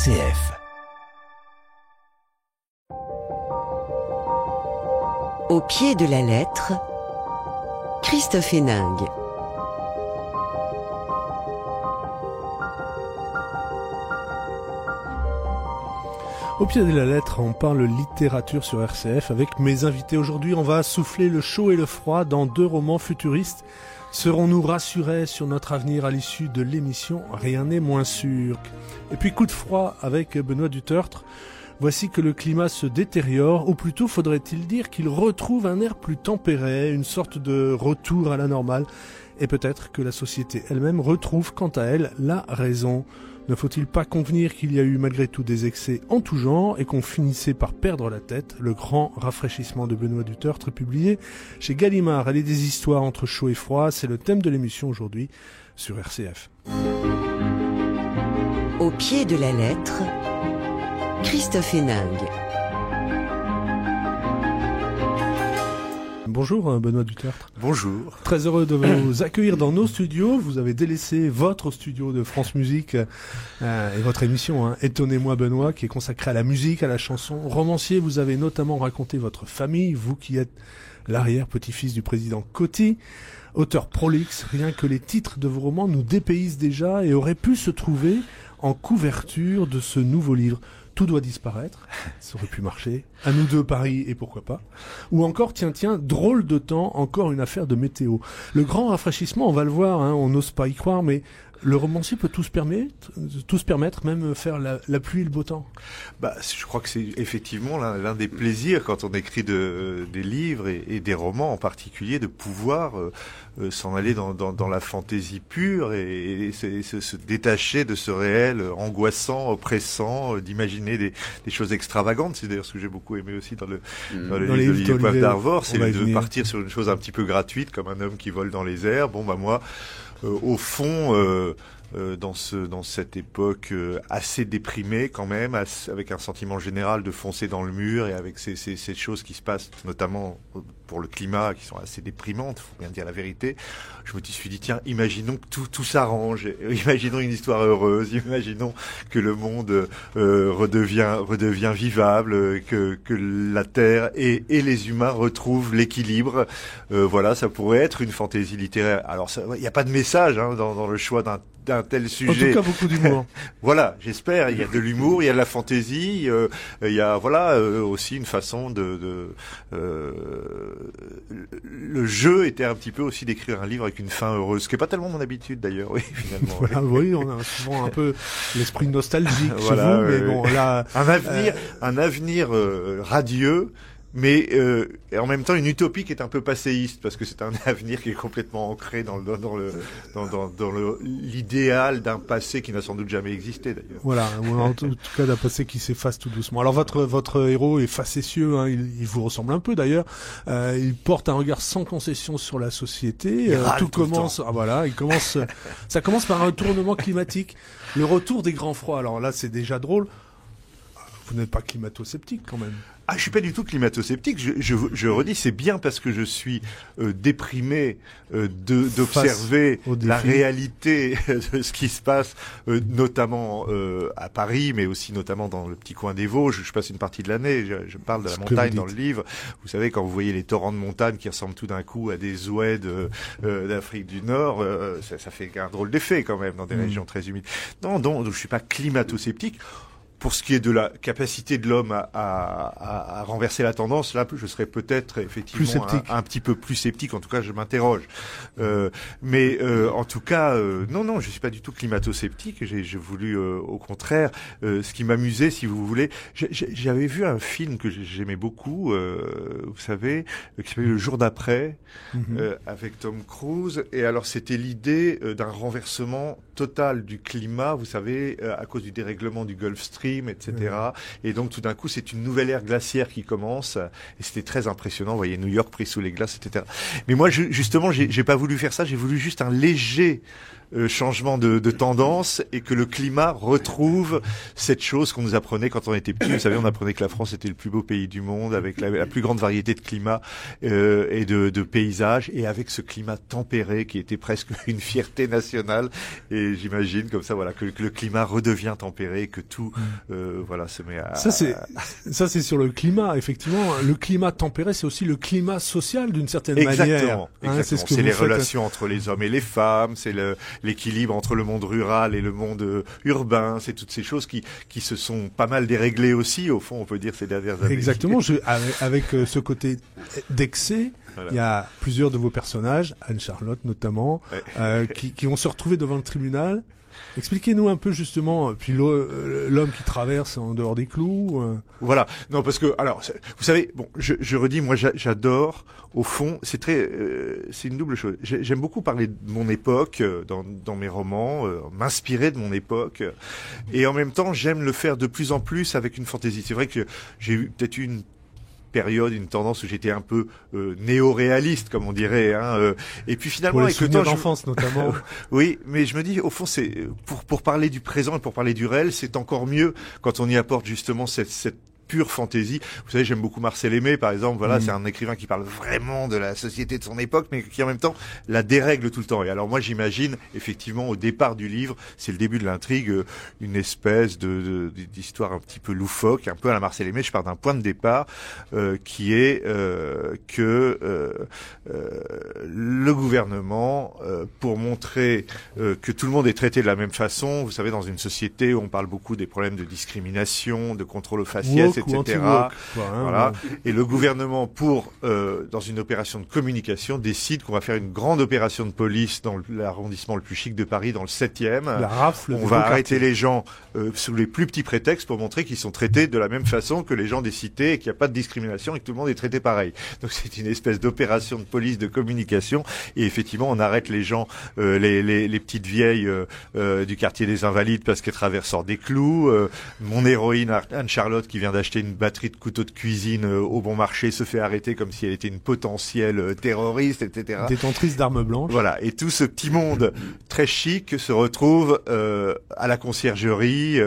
RCF. Au pied de la lettre, Christophe Héningue. Au pied de la lettre, on parle littérature sur RCF avec mes invités. Aujourd'hui, on va souffler le chaud et le froid dans 2 romans futuristes. Serons-nous rassurés sur notre avenir à l'issue de l'émission ? Rien n'est moins sûr. Et puis coup de froid avec Benoît Dutertre. Voici que le climat se détériore, ou plutôt faudrait-il dire qu'il retrouve un air plus tempéré, une sorte de retour à la normale. Et peut-être que la société elle-même retrouve quant à elle la raison. Ne faut-il pas convenir qu'il y a eu malgré tout des excès en tout genre et qu'on finissait par perdre la tête ? Le grand rafraîchissement de Benoît Dutertre, publié chez Gallimard. Allez, des histoires entre chaud et froid, c'est le thème de l'émission aujourd'hui sur RCF. Au pied de la lettre, Christophe Héningue. Bonjour Benoît Dutertre. Bonjour. Très heureux de vous accueillir dans nos studios. Vous avez délaissé votre studio de France Musique et votre émission Étonnez-moi Benoît, qui est consacrée à la musique, à la chanson. Romancier, vous avez notamment raconté votre famille, vous qui êtes l'arrière-petit-fils du président Coty. Auteur prolixe, rien que les titres de vos romans nous dépaysent déjà et auraient pu se trouver en couverture de ce nouveau livre. Tout doit disparaître, ça aurait pu marcher. À nous deux, Paris, et pourquoi pas. Ou encore, tiens, drôle de temps, encore une affaire de météo. Le grand rafraîchissement, on va le voir, on n'ose pas y croire, mais le romancier peut tout se permettre, même faire la pluie et le beau temps. Je crois que c'est effectivement l'un des plaisirs quand on écrit des livres et des romans en particulier, de pouvoir s'en aller dans la fantaisie pure et se détacher de ce réel angoissant, oppressant, d'imaginer des choses extravagantes. C'est d'ailleurs ce que j'ai beaucoup aimé aussi dans le livre d'Olivier Poivre d'Arvor, c'est de partir sur une chose un petit peu gratuite, comme un homme qui vole dans les airs. Moi, au fond, dans cette époque assez déprimée quand même, avec un sentiment général de foncer dans le mur et avec ces choses qui se passent, notamment pour le climat, qui sont assez déprimantes, faut bien dire la vérité. Je me suis dit, tiens, imaginons que tout s'arrange, imaginons une histoire heureuse, imaginons que le monde redevient vivable, que la Terre et les humains retrouvent l'équilibre. Voilà, ça pourrait être une fantaisie littéraire. Alors, il n'y a pas de message dans le choix d'un tel sujet. En tout cas, beaucoup d'humour. Voilà, j'espère. Il y a de l'humour, il y a de la fantaisie, il y a aussi une façon le jeu était un petit peu aussi d'écrire un livre avec une fin heureuse, ce qui est pas tellement mon habitude d'ailleurs, oui, finalement. Voilà, oui, on a souvent un peu l'esprit nostalgique chez vous, mais bon, là... Un avenir radieux, mais en même temps une utopie qui est un peu passéiste, parce que c'est un avenir qui est complètement ancré dans l'idéal d'un passé qui n'a sans doute jamais existé d'ailleurs. Voilà, en tout cas d'un passé qui s'efface tout doucement. Alors votre héros est facétieux, il vous ressemble un peu d'ailleurs. Il porte un regard sans concession sur la société. Tout commence, ça commence par un retournement climatique, le retour des grands froids. Alors là, c'est déjà drôle. Vous n'êtes pas climato-sceptique quand même. Je suis pas du tout climato-sceptique. Je redis, c'est bien parce que je suis déprimé d'observer la réalité de ce qui se passe, notamment à Paris, mais aussi notamment dans le petit coin des Vosges. Je passe une partie de l'année. Je parle de la montagne dans le livre. Vous savez, quand vous voyez les torrents de montagne qui ressemblent tout d'un coup à des oueds d'Afrique du Nord, ça fait un drôle d'effet quand même dans des régions très humides. Non, donc je suis pas climato-sceptique. Pour ce qui est de la capacité de l'homme à renverser la tendance, là, je serais peut-être effectivement un petit peu plus sceptique. En tout cas, je m'interroge. Mais en tout cas, non, je suis pas du tout climato-sceptique. J'ai voulu, au contraire, ce qui m'amusait, si vous voulez, j'avais vu un film que j'aimais beaucoup, vous savez, qui s'appelait Le jour d'après, avec Tom Cruise. Et alors, c'était l'idée d'un renversement total du climat, vous savez, à cause du dérèglement du Gulf Stream, etc. Et donc tout d'un coup, c'est une nouvelle ère glaciaire qui commence, et c'était très impressionnant. Vous voyez New York pris sous les glaces, etc. Mais moi, justement, j'ai pas voulu faire ça. J'ai voulu juste un léger changement de tendance et que le climat retrouve cette chose qu'on nous apprenait quand on était petit. Vous savez, on apprenait que la France était le plus beau pays du monde avec la plus grande variété de climats et de paysages, et avec ce climat tempéré qui était presque une fierté nationale. Et j'imagine comme ça, voilà, que le climat redevient tempéré, que tout, voilà, se met à... Ça c'est sur le climat, effectivement. Le climat tempéré, c'est aussi le climat social d'une certaine manière. Exactement. C'est les relations entre les hommes et les femmes, c'est l'équilibre entre le monde rural et le monde urbain, c'est toutes ces choses qui se sont pas mal déréglées aussi, au fond, on peut dire, ces dernières années. Exactement. Avec ce côté d'excès, voilà. Il y a plusieurs de vos personnages, Anne-Charlotte notamment, qui vont se retrouver devant le tribunal. Expliquez-nous un peu justement, puis l'homme qui traverse en dehors des clous. Voilà, non parce que alors vous savez, bon, je redis, moi j'adore. Au fond, c'est une double chose. J'aime beaucoup parler de mon époque dans mes romans, m'inspirer de mon époque, et en même temps j'aime le faire de plus en plus avec une fantaisie. C'est vrai que j'ai peut-être eu une période, une tendance où j'étais un peu néo-réaliste, comme on dirait, hein, et puis finalement avec le temps d'enfance notamment. Oui, mais je me dis au fond, c'est pour parler du présent et pour parler du réel, c'est encore mieux quand on y apporte justement cette pure fantaisie. Vous savez, j'aime beaucoup Marcel Aimé, par exemple. Voilà, c'est un écrivain qui parle vraiment de la société de son époque, mais qui en même temps la dérègle tout le temps. Et alors moi, j'imagine effectivement au départ du livre, c'est le début de l'intrigue, une espèce d'histoire un petit peu loufoque, un peu à la Marcel Aimé. Je pars d'un point de départ qui est que le gouvernement, pour montrer que tout le monde est traité de la même façon, vous savez, dans une société où on parle beaucoup des problèmes de discrimination, de contrôle aux faciès, etc. Voilà. Et le gouvernement, dans une opération de communication, décide qu'on va faire une grande opération de police dans l'arrondissement le plus chic de Paris, dans le 7e. La rafle. On va arrêter les gens sous les plus petits prétextes pour montrer qu'ils sont traités de la même façon que les gens des cités et qu'il n'y a pas de discrimination et que tout le monde est traité pareil. Donc c'est une espèce d'opération de police de communication, et effectivement on arrête les gens, les petites vieilles du quartier des Invalides parce qu'elles traversent hors des clous. Mon héroïne Anne-Charlotte, qui vient d'acheter une batterie de couteaux de cuisine au bon marché, se fait arrêter comme si elle était une potentielle terroriste, etc. Détentrice d'armes blanches. Voilà. Et tout ce petit monde très chic se retrouve à la conciergerie,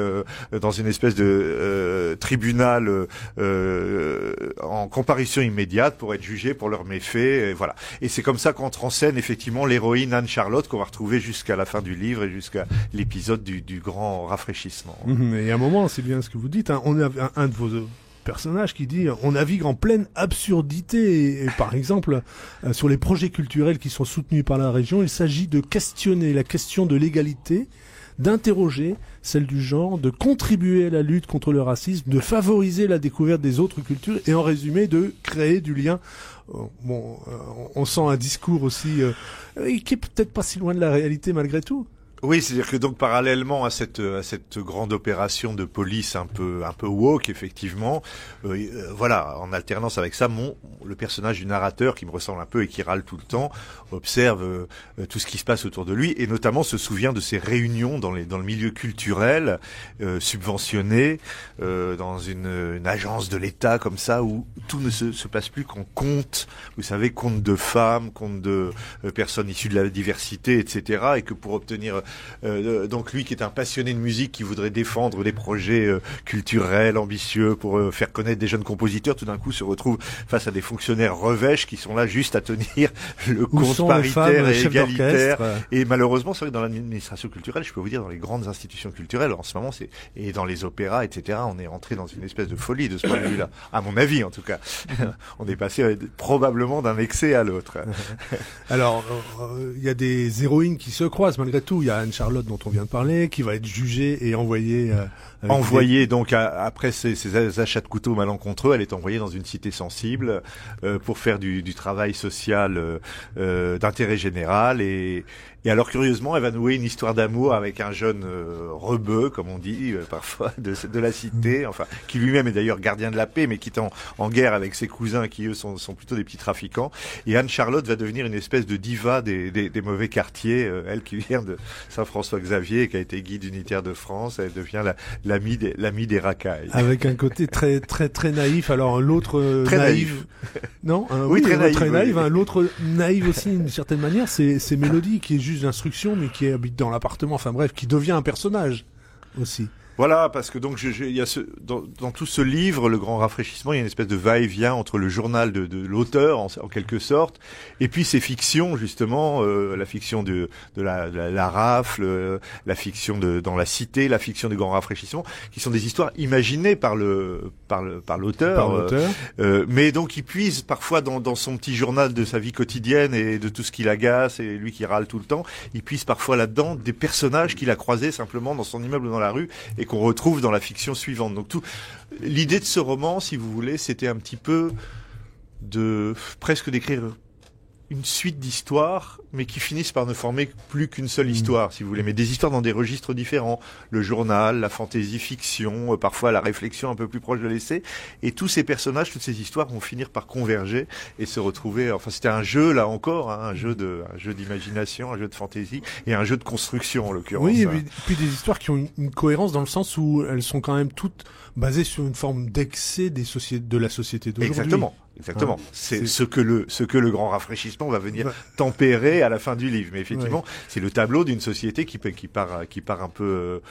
dans une espèce de tribunal en comparution immédiate pour être jugé pour leurs méfaits. Et voilà. Et c'est comme ça qu'entre en scène effectivement l'héroïne Anne-Charlotte, qu'on va retrouver jusqu'à la fin du livre et jusqu'à l'épisode du grand rafraîchissement. Et à un moment, c'est bien ce que vous dites, hein, on a un de vos personnage qui dit on navigue en pleine absurdité, et par exemple sur les projets culturels qui sont soutenus par la région, il s'agit de questionner la question de l'égalité, d'interroger celle du genre, de contribuer à la lutte contre le racisme, de favoriser la découverte des autres cultures et en résumé de créer du lien. On sent un discours aussi qui est peut-être pas si loin de la réalité malgré tout. Oui, c'est-à-dire que donc parallèlement à cette grande opération de police un peu woke, effectivement, voilà, en alternance avec ça, le personnage du narrateur, qui me ressemble un peu et qui râle tout le temps, observe tout ce qui se passe autour de lui, et notamment se souvient de ces réunions dans le milieu culturel subventionné, dans une agence de l'État comme ça, où tout ne se passe plus qu'en contes, vous savez, contes de femmes, contes de personnes issues de la diversité, etc., et que pour obtenir donc lui qui est un passionné de musique, qui voudrait défendre des projets culturels ambitieux pour faire connaître des jeunes compositeurs, tout d'un coup se retrouve face à des fonctionnaires revêches qui sont là juste à tenir le compte paritaire et égalitaire. Et malheureusement, c'est vrai que dans l'administration culturelle, je peux vous dire, dans les grandes institutions culturelles en ce moment, et dans les opéras, etc., on est rentré dans une espèce de folie de ce point de vue-là, à mon avis en tout cas. On est passé probablement d'un excès à l'autre. Alors, il y a des héroïnes qui se croisent malgré tout. Il y a Anne-Charlotte dont on vient de parler, qui va être jugée et envoyée... donc après ces achats de couteaux malencontreux, elle est envoyée dans une cité sensible pour faire du travail social d'intérêt général, et alors curieusement elle va nouer une histoire d'amour avec un jeune rebeu, comme on dit parfois, de la cité, enfin qui lui-même est d'ailleurs gardien de la paix, mais qui est en guerre avec ses cousins qui eux sont plutôt des petits trafiquants. Et Anne-Charlotte va devenir une espèce de diva des mauvais quartiers, elle qui vient Saint-François Xavier, qui a été guide unitaire de France, elle devient l'ami des racailles. Avec un côté très très très naïf. Alors l'autre naïf, non, oui, très naïf, très naïf. oui. L'autre naïf aussi d'une certaine manière, c'est Mélodie qui est juge d'instruction, mais qui habite dans l'appartement. Enfin bref, qui devient un personnage aussi. Voilà, parce que donc il y a dans tout ce livre, Le Grand Rafraîchissement, il y a une espèce de va-et-vient entre le journal de l'auteur en quelque sorte, et puis ces fictions justement, la fiction de la rafle, la fiction dans la cité, la fiction du Grand Rafraîchissement, qui sont des histoires imaginées par l'auteur, mais donc il puise parfois dans son petit journal de sa vie quotidienne et de tout ce qui l'agace et lui qui râle tout le temps, il puise parfois là-dedans des personnages qu'il a croisés simplement dans son immeuble ou dans la rue et qu'on retrouve dans la fiction suivante. Donc l'idée de ce roman, si vous voulez, c'était un petit peu presque d'écrire une suite d'histoires, mais qui finissent par ne former plus qu'une seule histoire, si vous voulez, mais des histoires dans des registres différents. Le journal, la fantaisie fiction, parfois la réflexion un peu plus proche de l'essai. Et tous ces personnages, toutes ces histoires vont finir par converger et se retrouver. Enfin, c'était un jeu, là encore, hein, un jeu d'imagination, un jeu de fantaisie et un jeu de construction, en l'occurrence. Oui, et puis des histoires qui ont une cohérence dans le sens où elles sont quand même toutes basées sur une forme d'excès de la société d'aujourd'hui. Exactement. C'est ce que le Grand Rafraîchissement va venir tempérer à la fin du livre. Mais effectivement, c'est le tableau d'une société qui part un peu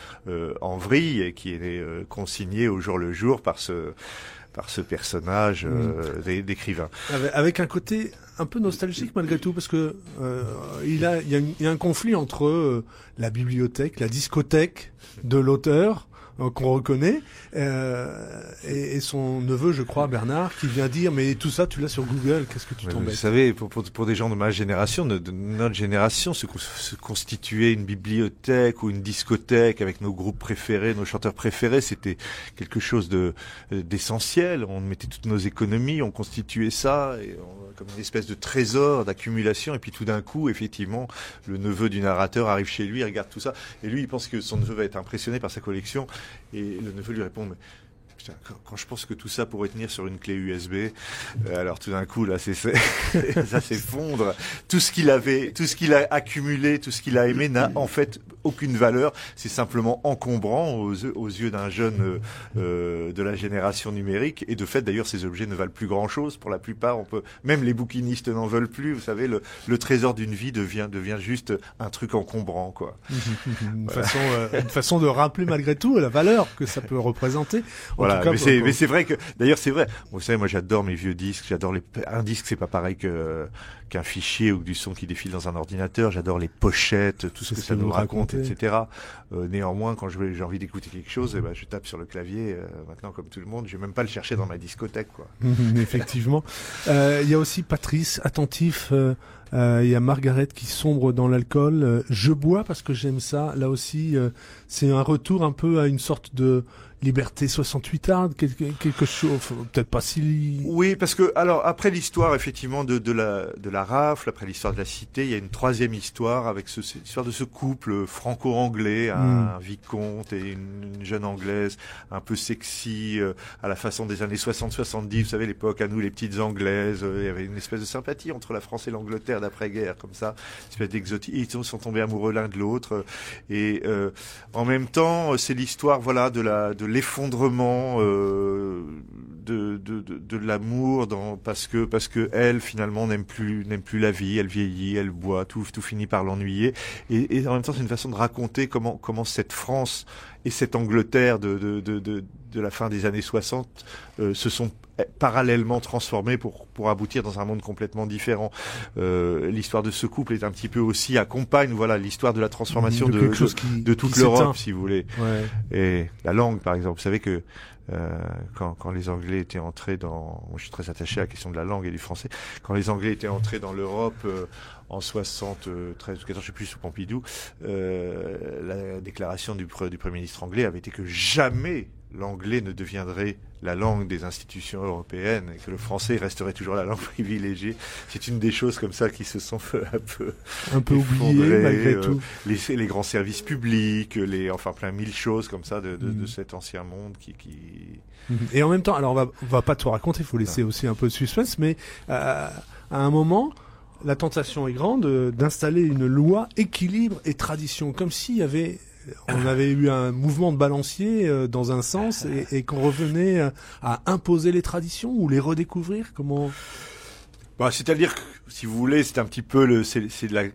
en vrille et qui est consigné au jour le jour par ce personnage d'écrivain. Avec un côté un peu nostalgique malgré tout, parce que il y a un conflit entre la bibliothèque, la discothèque de l'auteur, qu'on reconnaît, et son neveu, je crois, Bernard, qui vient dire, mais tout ça, tu l'as sur Google, qu'est-ce que tu t'embêtes? Vous savez, pour des gens de ma génération, de notre génération, se constituer une bibliothèque ou une discothèque avec nos groupes préférés, nos chanteurs préférés, c'était quelque chose d'essentiel. On mettait toutes nos économies, on constituait ça, comme une espèce de trésor d'accumulation, et puis tout d'un coup, effectivement, le neveu du narrateur arrive chez lui, regarde tout ça, et lui, il pense que son neveu va être impressionné par sa collection, et le neveu lui répond, mais putain, quand je pense que tout ça pourrait tenir sur une clé USB, alors tout d'un coup, là, ça s'effondre. Tout ce qu'il a accumulé, tout ce qu'il a aimé n'a en fait aucune valeur. C'est simplement encombrant aux yeux d'un jeune de la génération numérique. Et de fait, d'ailleurs, ces objets ne valent plus grand-chose. Pour la plupart, même les bouquinistes n'en veulent plus. Vous savez, le trésor d'une vie devient juste un truc encombrant, quoi. Une façon de rappeler malgré tout la valeur que ça peut représenter. Voilà, mais c'est vrai que, d'ailleurs, c'est vrai. Vous savez, moi, j'adore mes vieux disques. Un disque, c'est pas pareil qu'un fichier ou que du son qui défile dans un ordinateur. J'adore les pochettes, tout ce que ça nous raconte, etc. Néanmoins, quand j'ai envie d'écouter quelque chose, je tape sur le clavier. Maintenant, comme tout le monde, je vais même pas le chercher dans ma discothèque, quoi. Effectivement. Il y a aussi Patrice, attentif. Il y a Margaret qui sombre dans l'alcool. Je bois parce que j'aime ça. Là aussi, c'est un retour un peu à une sorte de Liberté 68arde, quelque chose, peut-être pas si... Oui, parce que, alors, après l'histoire, effectivement, de la rafle, après l'histoire de la cité, il y a une troisième histoire avec l'histoire de ce couple franco-anglais, un vicomte et une jeune anglaise, un peu sexy, à la façon des années 60-70, vous savez, l'époque, à nous, les petites anglaises, il y avait une espèce de sympathie entre la France et l'Angleterre d'après-guerre, comme ça, une espèce d'exotique, ils sont tombés amoureux l'un de l'autre, et en même temps, c'est l'histoire, voilà, de l'effondrement de l'amour parce que elle finalement n'aime plus la vie, elle vieillit, elle boit, tout finit par l'ennuyer, et en même temps c'est une façon de raconter comment cette France et cette Angleterre de la fin des années 60 se sont parallèlement transformés pour aboutir dans un monde complètement différent. L'histoire de ce couple est un petit peu aussi accompagne, voilà, l'histoire de la transformation de toute l'Europe, si vous voulez. Ouais. Et la langue, par exemple, vous savez que quand les Anglais étaient entrés moi je suis très attaché à la question de la langue et du français, quand les Anglais étaient entrés dans l'Europe en 73 ou 14, je sais plus, sous Pompidou, la déclaration du Premier ministre anglais avait été que jamais l'anglais ne deviendrait la langue des institutions européennes et que le français resterait toujours la langue privilégiée. C'est une des choses comme ça qui se sont un peu oubliées malgré tout. Les grands services publics, enfin plein mille choses comme ça de cet ancien monde qui... Et en même temps, alors on va pas tout raconter, il faut laisser aussi un peu de suspense, mais à un moment, la tentation est grande d'installer une loi équilibre et tradition, comme s'il y avait... On avait eu un mouvement de balancier dans un sens et qu'on revenait à imposer les traditions ou les redécouvrir. Comment? C'est-à-dire que, si vous voulez, c'est un petit peu c'est de la...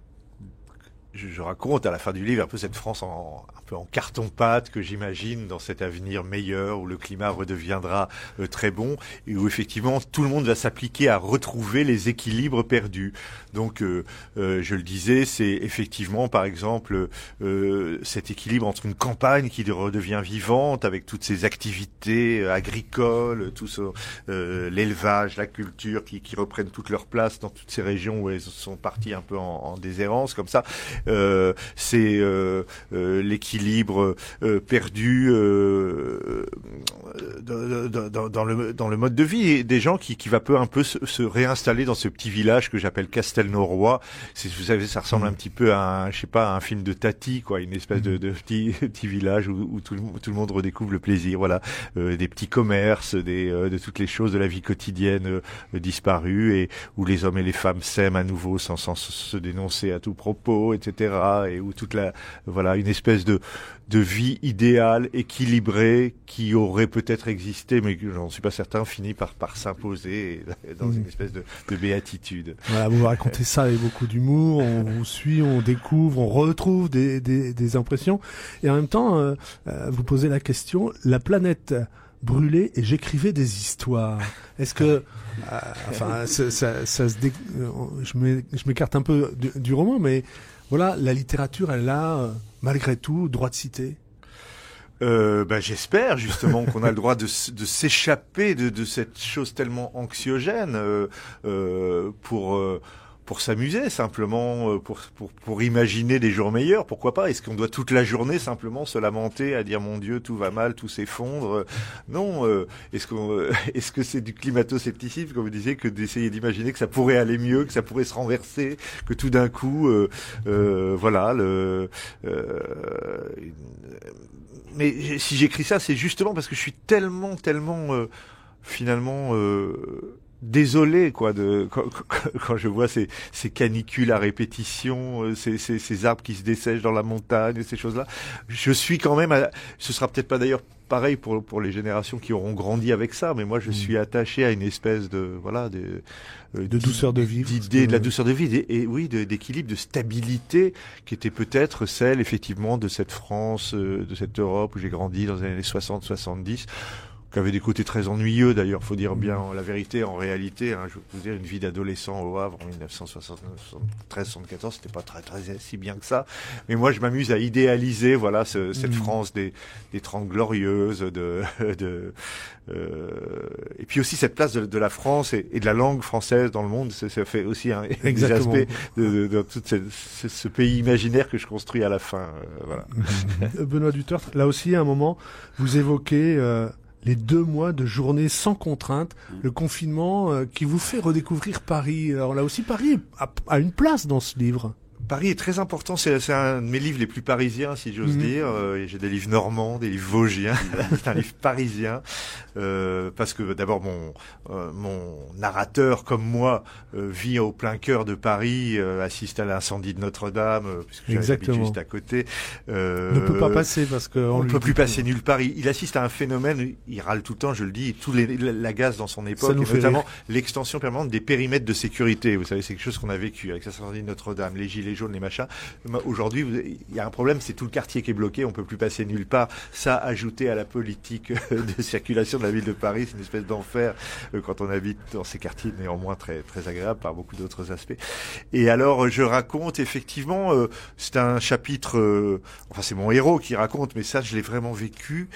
Je raconte à la fin du livre un peu cette France un peu en carton-pâte que j'imagine dans cet avenir meilleur où le climat redeviendra très bon et où effectivement tout le monde va s'appliquer à retrouver les équilibres perdus. Donc, je le disais, c'est effectivement, par exemple, cet équilibre entre une campagne qui redevient vivante avec toutes ces activités agricoles, l'élevage, la culture qui reprennent toute leur place dans toutes ces régions où elles sont parties un peu en déshérence comme ça. C'est l'équilibre perdu dans le mode de vie et des gens qui va peu un peu se réinstaller dans ce petit village que j'appelle Castelnauroy. Vous savez, ça ressemble un petit peu à un film de Tati, quoi, une espèce de petit village où tout le monde redécouvre le plaisir. Voilà, des petits commerces, de toutes les choses de la vie quotidienne disparues et où les hommes et les femmes s'aiment à nouveau sans se dénoncer à tout propos, etc. Et où une espèce de vie idéale, équilibrée, qui aurait peut-être existé, mais que j'en suis pas certain, finit par s'imposer dans une espèce de béatitude. Voilà, vous racontez ça avec beaucoup d'humour, on vous suit, on découvre, on retrouve des impressions, et en même temps, vous posez la question, la planète brûlée et j'écrivais des histoires. Est-ce que, je m'écarte un peu du roman, mais voilà, la littérature, elle a, malgré tout, droit de citer. J'espère justement qu'on a le droit de s'échapper de cette chose tellement anxiogène pour s'amuser simplement, pour imaginer des jours meilleurs. Pourquoi pas? Est-ce qu'on doit toute la journée simplement se lamenter à dire mon Dieu, tout va mal, tout s'effondre? Non. Est-ce que c'est du climato-scepticisme, comme vous disiez, que d'essayer d'imaginer que ça pourrait aller mieux, que ça pourrait se renverser, que tout d'un coup, mais si j'écris ça, c'est justement parce que je suis tellement finalement désolé quand je vois ces canicules à répétition, ces arbres qui se dessèchent dans la montagne, ces choses-là. Je suis quand même ce sera peut-être pas d'ailleurs pareil pour les générations qui auront grandi avec ça, mais moi je suis attaché à une espèce de douceur de vie, d'idée de la douceur de vie et oui, d'équilibre, de stabilité qui était peut-être celle effectivement de cette France, de cette Europe où j'ai grandi dans les années 60-70. Qui avait des côtés très ennuyeux d'ailleurs, faut dire bien la vérité. En réalité, je veux vous dire, une vie d'adolescent au Havre en 1973-74, c'était pas très si bien que ça. Mais moi, je m'amuse à idéaliser, cette France des 30 glorieuses, et puis aussi cette place de la France et de la langue française dans le monde. Ça fait aussi des aspects de tout ce pays imaginaire que je construis à la fin. Voilà. Benoît Dutertre, là aussi, à un moment, vous évoquez les 2 mois de journée sans contrainte, le confinement qui vous fait redécouvrir Paris. Alors là aussi, Paris a une place dans ce livre. Paris est très important, c'est un de mes livres les plus parisiens, si j'ose dire. J'ai des livres normands, des livres vosgiens, c'est un livre parisien, parce que d'abord mon narrateur, comme moi, vit au plein cœur de Paris, assiste à l'incendie de Notre-Dame, puisque j'habite juste à côté. Ne peut pas passer parce que on ne peut plus passer nulle part. Il assiste à un phénomène, il râle tout le temps, je le dis, tout l'agace dans son époque, et notamment l'extension permanente des périmètres de sécurité. Vous savez, c'est quelque chose qu'on a vécu avec l'incendie de Notre-Dame, les gilets jaunes, les machins. Aujourd'hui, il y a un problème, c'est tout le quartier qui est bloqué, on peut plus passer nulle part. Ça, ajouté à la politique de circulation de la ville de Paris, c'est une espèce d'enfer quand on habite dans ces quartiers, néanmoins très très agréable par beaucoup d'autres aspects. Et alors, je raconte effectivement, c'est un chapitre, c'est mon héros qui raconte, mais ça, je l'ai vraiment vécu.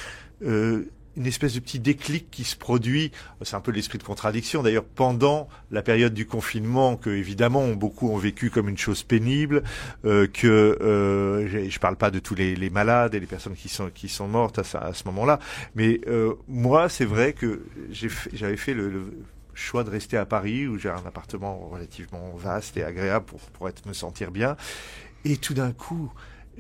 Une espèce de petit déclic qui se produit, c'est un peu l'esprit de contradiction d'ailleurs, pendant la période du confinement, que évidemment beaucoup ont vécu comme une chose pénible, je parle pas de tous les malades et les personnes qui sont mortes à ce moment-là, mais moi c'est vrai que j'avais fait le choix de rester à Paris, où j'ai un appartement relativement vaste et agréable pour me sentir bien, et tout d'un coup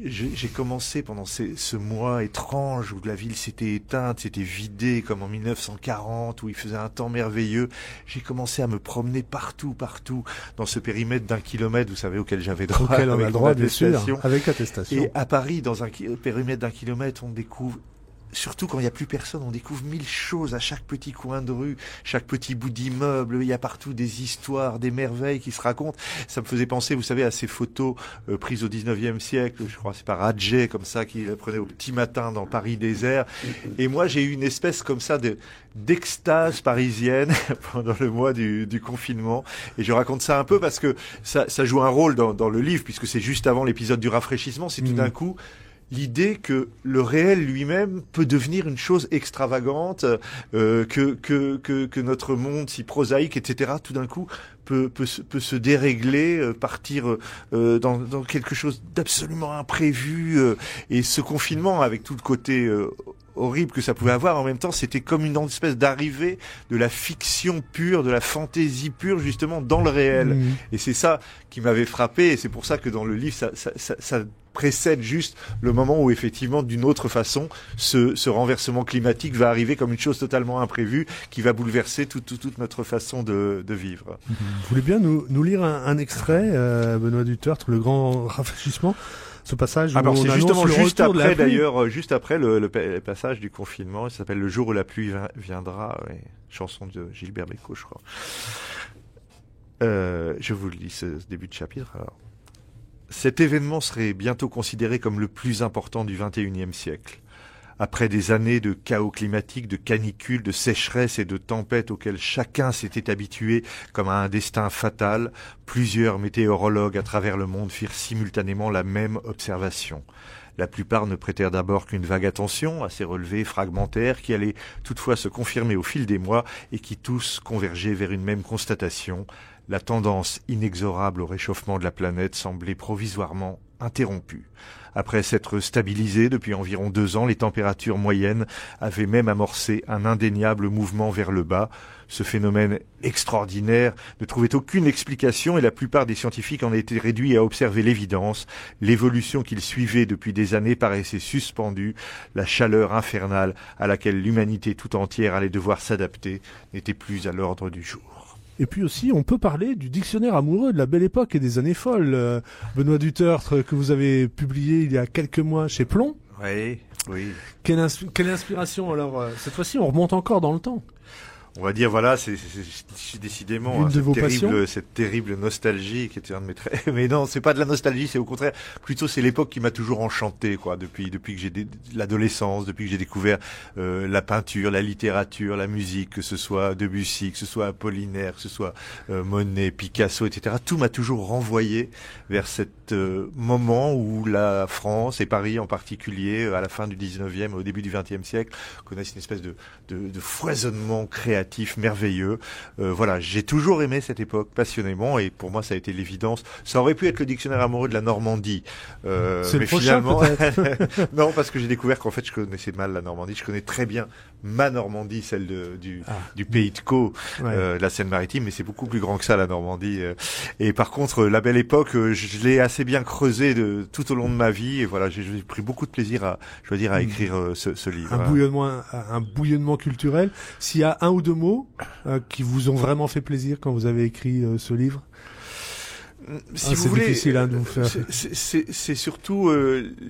j'ai commencé pendant ce mois étrange où la ville s'était éteinte, s'était vidée comme en 1940, où il faisait un temps merveilleux. J'ai commencé à me promener partout dans ce périmètre d'1 kilomètre, vous savez, auquel j'avais droit. Auquel on a droit, bien sûr, avec attestation. Et à Paris, dans un périmètre d'1 kilomètre, on découvre, surtout quand il n'y a plus personne, on découvre 1000 choses à chaque petit coin de rue, chaque petit bout d'immeuble. Il y a partout des histoires, des merveilles qui se racontent. Ça me faisait penser, vous savez, à ces photos prises au 19e siècle. Je crois que c'est par Adjé, comme ça, qui la prenait au petit matin dans Paris désert. Et moi, j'ai eu une espèce comme ça d'extase parisienne pendant le mois du confinement. Et je raconte ça un peu parce que ça joue un rôle dans le livre, puisque c'est juste avant l'épisode du rafraîchissement. C'est tout d'un coup l'idée que le réel lui-même peut devenir une chose extravagante, que notre monde si prosaïque, etc., tout d'un coup peut se dérégler, partir dans quelque chose d'absolument imprévu. Et ce confinement, avec tout le côté horrible que ça pouvait avoir, en même temps, c'était comme une espèce d'arrivée de la fiction pure, de la fantaisie pure, justement, dans le réel. Et c'est ça qui m'avait frappé, et c'est pour ça que dans le livre, ça précède juste le moment où effectivement, d'une autre façon, ce renversement climatique va arriver comme une chose totalement imprévue qui va bouleverser toute notre façon de vivre. Vous voulez bien nous lire un extrait, Benoît Dutertre, le grand rafraîchissement, ce passage où alors, on c'est justement juste après, d'ailleurs, juste après le passage du confinement. Ça s'appelle Le jour où la pluie viendra, chanson de Gilbert Bécaud, je crois. Je vous lis ce début de chapitre. Alors, cet événement serait bientôt considéré comme le plus important du XXIe siècle. Après des années de chaos climatique, de canicules, de sécheresse et de tempêtes auxquelles chacun s'était habitué comme à un destin fatal, plusieurs météorologues à travers le monde firent simultanément la même observation. La plupart ne prêtèrent d'abord qu'une vague attention à ces relevés fragmentaires qui allaient toutefois se confirmer au fil des mois et qui tous convergeaient vers une même constatation. La tendance inexorable au réchauffement de la planète semblait provisoirement interrompue. Après s'être stabilisée depuis environ 2 ans, les températures moyennes avaient même amorcé un indéniable mouvement vers le bas. Ce phénomène extraordinaire ne trouvait aucune explication et la plupart des scientifiques en étaient réduits à observer l'évidence. L'évolution qu'ils suivaient depuis des années paraissait suspendue. La chaleur infernale à laquelle l'humanité tout entière allait devoir s'adapter n'était plus à l'ordre du jour. Et puis aussi, on peut parler du dictionnaire amoureux de la belle époque et des années folles. Benoît Dutertre, que vous avez publié il y a quelques mois chez Plomb. Oui. Quelle inspiration alors cette fois-ci, on remonte encore dans le temps. On va dire, voilà, c'est décidément cette terrible nostalgie qui était un de mes traits. Mais non, c'est pas de la nostalgie, c'est au contraire, plutôt c'est l'époque qui m'a toujours enchanté, quoi, depuis que j'ai l'adolescence, depuis que j'ai découvert la peinture, la littérature, la musique, que ce soit Debussy, que ce soit Apollinaire, que ce soit Monet, Picasso, etc. Tout m'a toujours renvoyé vers cet moment où la France, et Paris en particulier, à la fin du 19e, au début du 20e siècle, connaissent une espèce de foisonnement créatif merveilleux. Voilà, j'ai toujours aimé cette époque passionnément et pour moi ça a été l'évidence. Ça aurait pu être le dictionnaire amoureux de la Normandie, c'est mais finalement non, parce que j'ai découvert qu'en fait je connaissais mal la Normandie. Je connais très bien ma Normandie, celle du pays de Caux, de la Seine-Maritime, mais c'est beaucoup plus grand que ça la Normandie. Et par contre, la belle époque, je l'ai assez bien creusée tout au long de ma vie et voilà, j'ai pris beaucoup de plaisir à écrire ce livre. Un bouillonnement culturel. S'il y a un ou 2 mots qui vous ont vraiment fait plaisir quand vous avez écrit ce livre? Si vous voulez, difficile de vous faire. C'est surtout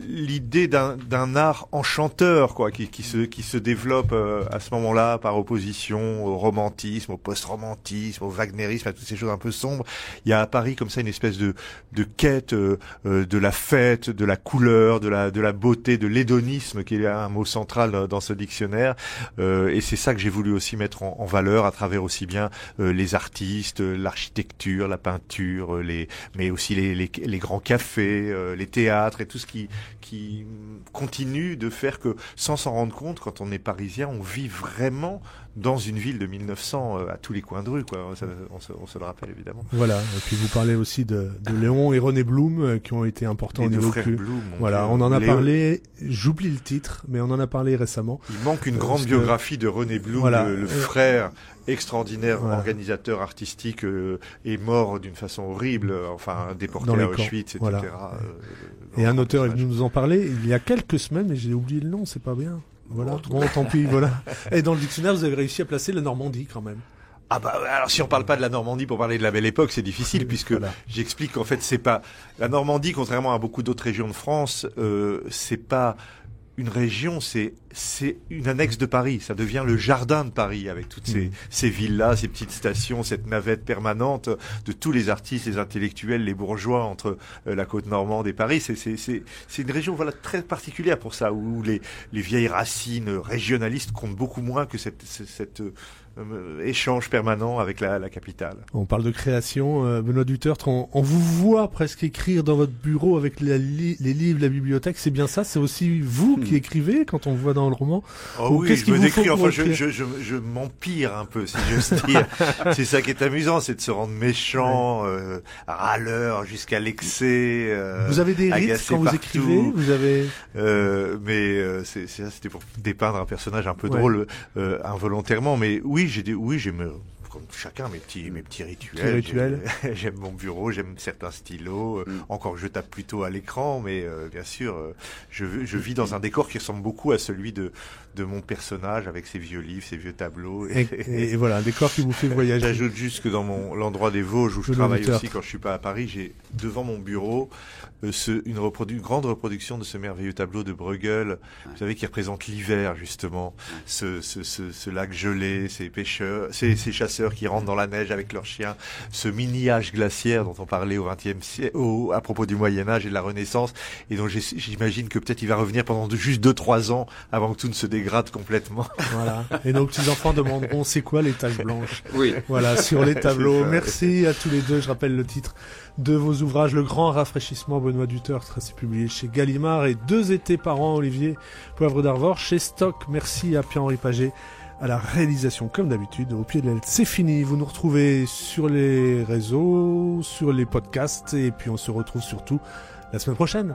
l'idée d'un art enchanteur, quoi, qui se développe à ce moment-là par opposition au romantisme, au post-romantisme, au wagnérisme, à toutes ces choses un peu sombres. Il y a à Paris comme ça une espèce de quête de la fête, de la couleur, de la beauté, de l'hédonisme, qui est un mot central dans ce dictionnaire. Et c'est ça que j'ai voulu aussi mettre en valeur à travers aussi bien les artistes, l'architecture, la peinture, mais aussi les grands cafés, les théâtres et tout ce qui continue de faire que, sans s'en rendre compte, quand on est parisien, on vit vraiment dans une ville de 1900 à tous les coins de rue, quoi. On se le rappelle évidemment. Voilà. Et puis vous parlez aussi de Léon et René Blum qui ont été importants au niveau Blum. Voilà, on en a parlé. J'oublie le titre, mais on en a parlé récemment. Il manque une grande biographie de René Blum, voilà, le frère extraordinaire, organisateur artistique, est mort d'une façon horrible déportés à Auschwitz, etc. Voilà. Et un auteur est venu nous en parler il y a quelques semaines, mais j'ai oublié le nom, c'est pas bien. Voilà. Bon, tant pis, voilà. Et dans le dictionnaire, vous avez réussi à placer la Normandie quand même. Ah bah alors si on parle pas de la Normandie pour parler de la Belle Époque, c'est difficile puisque j'explique qu'en fait c'est pas la Normandie, contrairement à beaucoup d'autres régions de France, c'est pas une région, c'est une annexe de Paris. Ça devient le jardin de Paris avec toutes ces villas, ces petites stations, cette navette permanente de tous les artistes, les intellectuels, les bourgeois entre la côte normande et Paris. C'est une région très particulière pour ça, où les vieilles racines régionalistes comptent beaucoup moins que cette échange permanent avec la capitale. On parle de création, Benoît Dutertre, on vous voit presque écrire dans votre bureau avec les livres, la bibliothèque, c'est bien ça? C'est aussi vous qui écrivez quand on voit dans le roman? Oh oui, je me décris, enfin je m'empire un peu, si j'ose dire. C'est ça qui est amusant, c'est de se rendre méchant, râleur jusqu'à l'excès. Vous avez des rythmes quand vous écrivez? Vous avez... c'était pour dépeindre un personnage un peu drôle, involontairement, mais oui, j'aime comme chacun mes petits rituels. J'aime mon bureau, j'aime certains stylos. Encore que je tape plutôt à l'écran, mais bien sûr, je vis dans un décor qui ressemble beaucoup à celui de mon personnage avec ses vieux livres, ses vieux tableaux. Et voilà, un décor qui vous fait voyager. J'ajoute juste que dans l'endroit des Vosges où je travaille aussi quand je suis pas à Paris, j'ai devant mon bureau une grande reproduction de ce merveilleux tableau de Bruegel, vous savez, qui représente l'hiver justement, ce lac gelé, ces pêcheurs, ces chasseurs qui rentrent dans la neige avec leurs chiens, ce mini-âge glaciaire dont on parlait au XXe siècle, à propos du Moyen-Âge et de la Renaissance, et donc j'imagine que peut-être il va revenir pendant juste 2-3 ans avant que tout ne se dégrade complètement. Voilà. Et nos petits-enfants demanderont c'est quoi les taches blanches? Oui. Voilà, sur les tableaux. Merci à tous les deux. Je rappelle le titre de vos ouvrages, Le Grand Rafraîchissement, Benoît Dutertre, c'est publié chez Gallimard, et 2 étés par an, Olivier Poivre d'Arvor, chez Stock. Merci à Pierre-Henri Paget à la réalisation, comme d'habitude, au pied de la lettre. C'est fini, vous nous retrouvez sur les réseaux, sur les podcasts, et puis on se retrouve surtout la semaine prochaine.